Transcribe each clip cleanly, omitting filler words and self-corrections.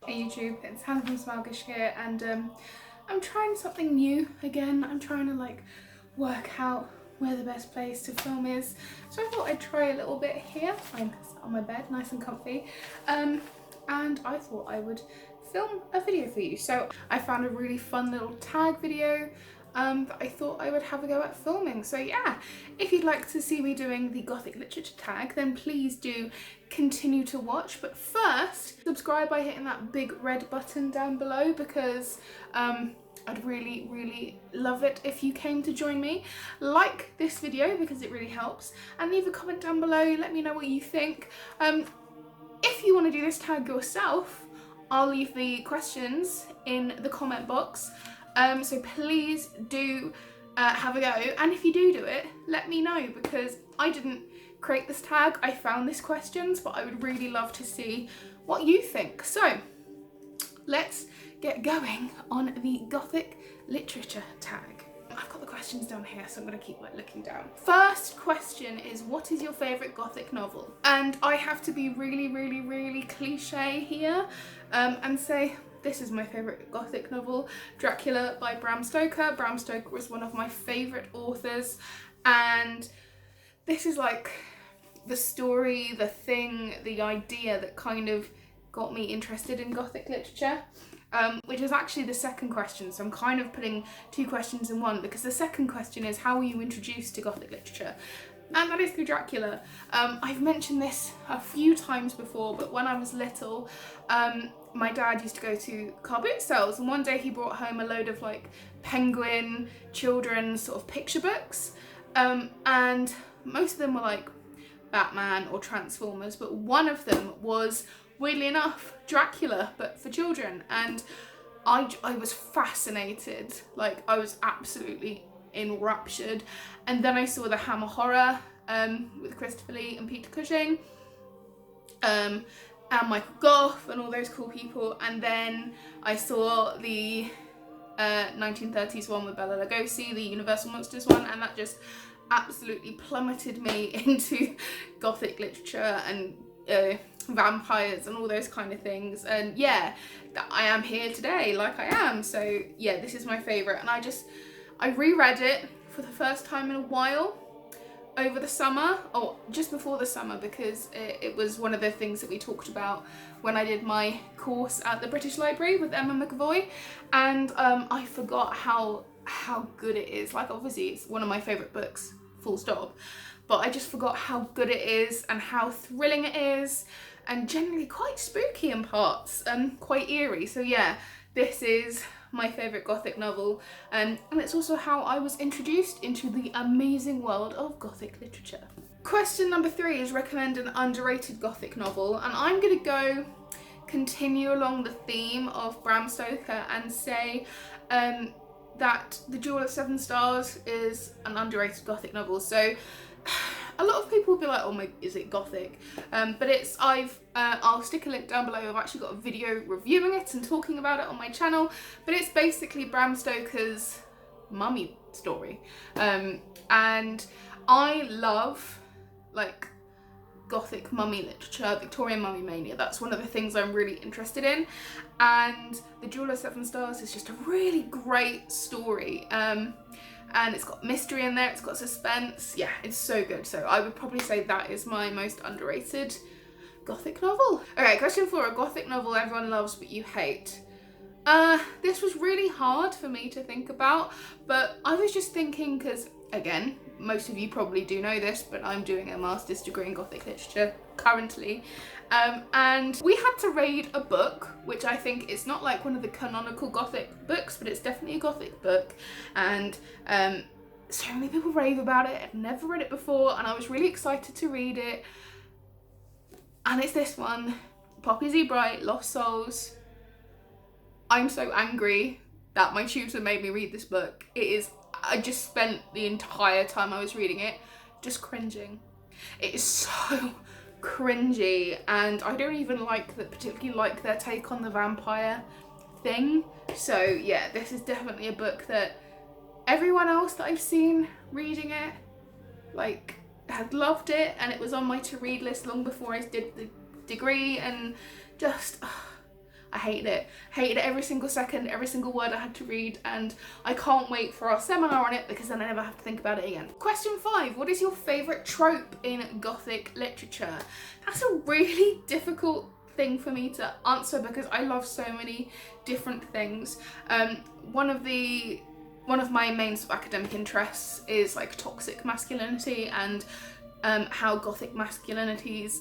Hey YouTube, it's Hannah from Smaugish here, and I'm trying something new again. I'm trying to like work out where the best place to film is. So I thought I'd try a little bit here. I'm sat on my bed, nice and comfy, and I thought I would film a video for you. So I found a really fun little tag video that I thought I would have a go at filming. So yeah, if you'd like to see me doing the Gothic literature tag, then please do continue to watch. But first, subscribe by hitting that big red button down below, because I'd really love it if you came to join me. Like this video because it really helps, and leave a comment down below, let me know what you think. If you want to do this tag yourself, I'll leave the questions in the comment box. So please do have a go, and if you do it, let me know, because I didn't create this tag, I found these questions, but I would really love to see what you think. So let's get going on the Gothic literature tag. I've got the questions down here, so I'm going to keep looking down. First question is, what is your favourite Gothic novel? And I have to be really cliche here and say this is my favourite Gothic novel, Dracula by Bram Stoker. Bram Stoker was one of my favourite authors, and this is like the story, the thing, the idea that kind of got me interested in Gothic literature. Which is actually the second question, so I'm kind of putting two questions in one, because the second question is, how were you introduced to Gothic literature? And that is through Dracula. I've mentioned this a few times before, but when I was little, my dad used to go to car boot sales, and one day he brought home a load of like Penguin children's sort of picture books, and most of them were like Batman or Transformers, but one of them was, weirdly enough, Dracula, but for children, and I was fascinated. Like, I was absolutely enraptured. And then I saw the Hammer Horror with Christopher Lee and Peter Cushing, and Michael Goth and all those cool people, and then I saw the 1930s one with Bela Lugosi, the Universal Monsters one, and that just absolutely plummeted me into Gothic literature and vampires and all those kind of things. And yeah, I am here today like I am. So yeah, this is my favourite, and I reread it for the first time in a while over the summer, or just before the summer, because it was one of the things that we talked about when I did my course at the British Library with Emma McAvoy, and I forgot how good it is. Like, obviously it's one of my favourite books, full stop, but I just forgot how good it is and how thrilling it is, and generally quite spooky in parts and quite eerie. So yeah, this is my favourite Gothic novel, and it's also how I was introduced into the amazing world of Gothic literature. Question number 3 is, recommend an underrated Gothic novel, and I'm going to continue along the theme of Bram Stoker and say that The Jewel of Seven Stars is an underrated Gothic novel. So a lot of people will be like, oh my, is it Gothic? But I'll stick a link down below. I've actually got a video reviewing it and talking about it on my channel, but it's basically Bram Stoker's mummy story. And I love like Gothic mummy literature, Victorian mummy mania. That's one of the things I'm really interested in, and The Jewel of Seven Stars is just a really great story. And it's got mystery in there, it's got suspense. Yeah, it's so good. So I would probably say that is my most underrated Gothic novel. Okay, question 4, a Gothic novel everyone loves but you hate. This was really hard for me to think about, but I was just thinking, because again, most of you probably do know this, but I'm doing a master's degree in Gothic literature currently, and we had to read a book, which I think is not like one of the canonical Gothic books, but it's definitely a Gothic book, and so many people rave about it. I've never read it before, and I was really excited to read it, and it's this one, Poppy Z. Brite, Lost Souls. I'm so angry that my tutor made me read this book. I just spent the entire time I was reading it just cringing. It is so cringy, and I don't even particularly like their take on the vampire thing. So yeah, this is definitely a book that everyone else that I've seen reading it like had loved it, and it was on my to read list long before I did the degree, and just I hated it. Hated it every single second, every single word I had to read, and I can't wait for our seminar on it because then I never have to think about it again. Question 5, what is your favourite trope in Gothic literature? That's a really difficult thing for me to answer because I love so many different things. One of my main sort of academic interests is like toxic masculinity and how Gothic masculinities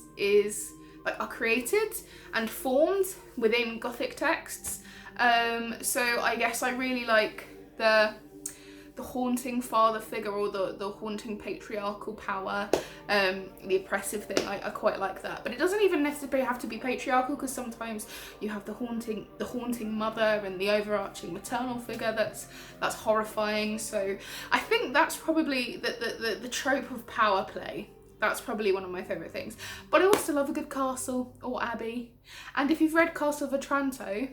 are created and formed within Gothic texts. So I guess I really like the haunting father figure, or the haunting patriarchal power, the oppressive thing. I quite like that, but it doesn't even necessarily have to be patriarchal, because sometimes you have the haunting mother and the overarching maternal figure that's horrifying. So I think that's probably the trope of power play. That's probably one of my favourite things. But I also love a good castle or abbey. And if you've read Castle of Otranto,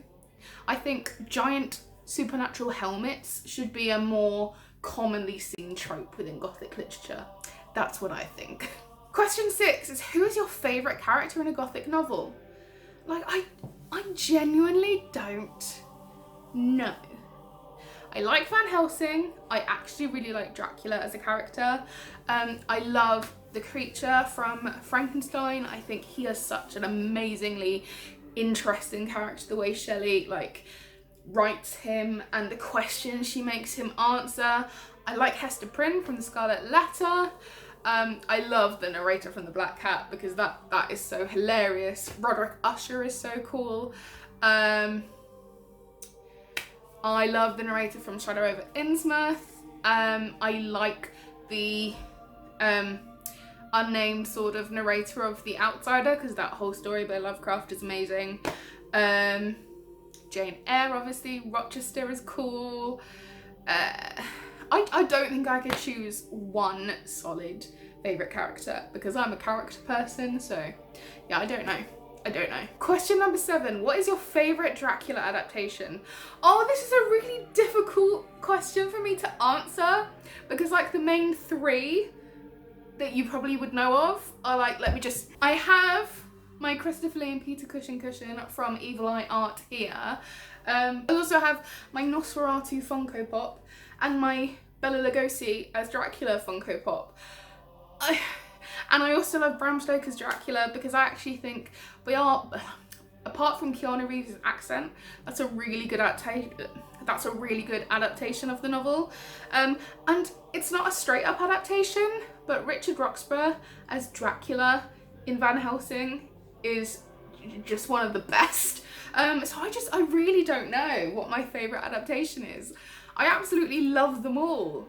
I think giant supernatural helmets should be a more commonly seen trope within Gothic literature. That's what I think. Question 6 is, who is your favourite character in a Gothic novel? Like, I genuinely don't know. I like Van Helsing. I actually really like Dracula as a character. I love the creature from Frankenstein. I think he has such an amazingly interesting character, the way Shelley writes him and the questions she makes him answer. I like Hester Prynne from The Scarlet Letter. I love the narrator from The Black Cat because that is so hilarious. Roderick Usher is so cool. I love the narrator from Shadow over Innsmouth. I like the unnamed sort of narrator of The Outsider, because that whole story by Lovecraft is amazing. Jane Eyre, obviously. Rochester is cool. I don't think I could choose one solid favourite character because I'm a character person, so yeah, I don't know. Question number 7, what is your favourite Dracula adaptation? Oh, this is a really difficult question for me to answer because the main 3 that you probably would know of are I have my Christopher Lee and Peter Cushing cushion from Evil Eye Art here. I also have my Nosferatu Funko Pop and my Bela Lugosi as Dracula Funko Pop. And I also love Bram Stoker's Dracula because I actually think apart from Keanu Reeves' accent, that's a really good adaptation of the novel. And it's not a straight up adaptation, but Richard Roxburgh as Dracula in Van Helsing is just one of the best. So I really don't know what my favourite adaptation is. I absolutely love them all.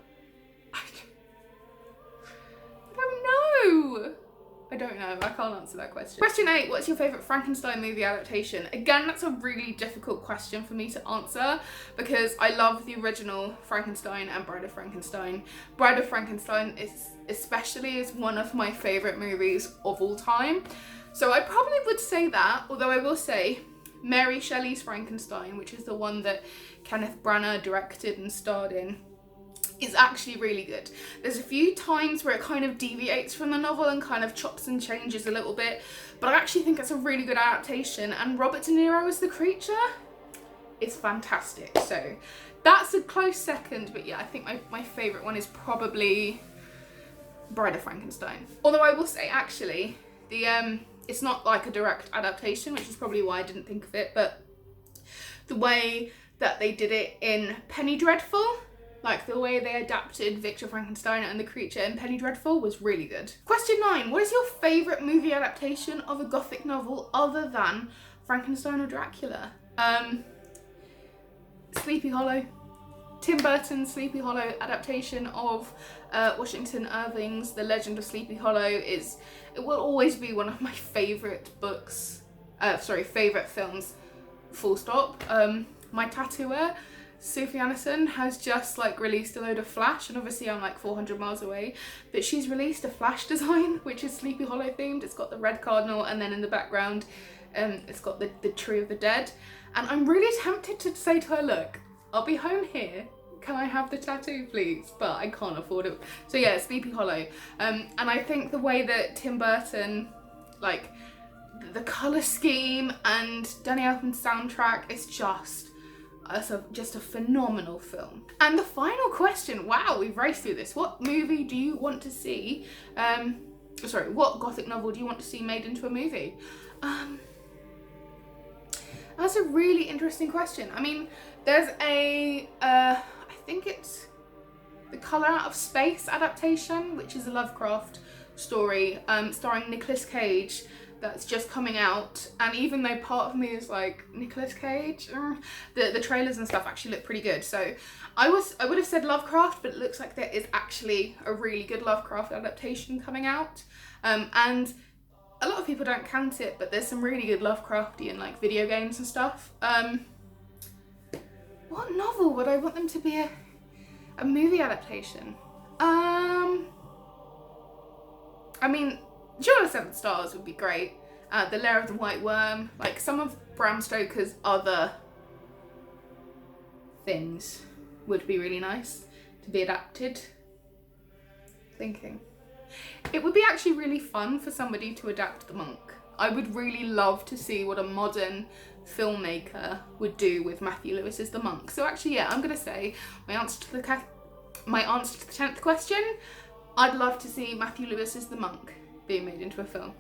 I don't know. I can't answer that question. Question 8, what's your favourite Frankenstein movie adaptation? Again, that's a really difficult question for me to answer because I love the original Frankenstein and Bride of Frankenstein. Bride of Frankenstein is one of my favourite movies of all time. So I probably would say that, although I will say Mary Shelley's Frankenstein, which is the one that Kenneth Branagh directed and starred in, is actually really good. There's a few times where it kind of deviates from the novel and kind of chops and changes a little bit, but I actually think it's a really good adaptation, and Robert De Niro as the creature is fantastic. So that's a close second, but yeah, I think my favourite one is probably Bride of Frankenstein. Although I will say actually, it's not like a direct adaptation, which is probably why I didn't think of it, but the way that they did it in Penny Dreadful, the way they adapted Victor Frankenstein and the creature in Penny Dreadful was really good. Question 9, what is your favourite movie adaptation of a Gothic novel other than Frankenstein or Dracula? Sleepy Hollow. Tim Burton's Sleepy Hollow adaptation of Washington Irving's The Legend of Sleepy Hollow it will always be one of my favourite favourite films, full stop. My tattooer, Sophie Anderson, has just released a load of Flash, and obviously I'm 400 miles away, but she's released a Flash design which is Sleepy Hollow themed. It's got the red cardinal, and then in the background it's got the Tree of the Dead, and I'm really tempted to say to her, look, I'll be home here, can I have the tattoo please? But I can't afford it. So yeah, Sleepy Hollow. And I think the way that Tim Burton the colour scheme and Danny Elfman's soundtrack is just a phenomenal film. And the final question, wow, we've raced through this. What movie do you want to see, what Gothic novel do you want to see made into a movie? That's a really interesting question. I mean, there's I think it's The Colour Out of Space adaptation, which is a Lovecraft story starring Nicolas Cage, that's just coming out. And even though part of me is like, Nicolas Cage, the trailers and stuff actually look pretty good. So I would have said Lovecraft, but it looks like there is actually a really good Lovecraft adaptation coming out. And a lot of people don't count it, but there's some really good Lovecraftian like video games and stuff. What novel would I want them to be a movie adaptation? I mean, Jewel of the Seven Stars would be great. The Lair of the White Worm, like some of Bram Stoker's other things would be really nice to be adapted. Thinking. It would be actually really fun for somebody to adapt The Monk. I would really love to see what a modern filmmaker would do with Matthew Lewis's The Monk. So actually, yeah, I'm gonna say my answer to the 10th question, I'd love to see Matthew Lewis's The Monk being made into a film.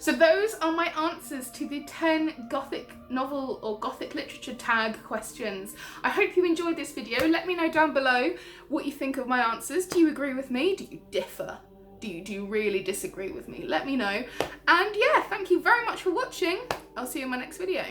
So those are my answers to the 10 Gothic novel or Gothic literature tag questions. I hope you enjoyed this video. Let me know down below what you think of my answers. Do you agree with me? Do you differ? Do you really disagree with me? Let me know. And yeah, thank you very much for watching. I'll see you in my next video.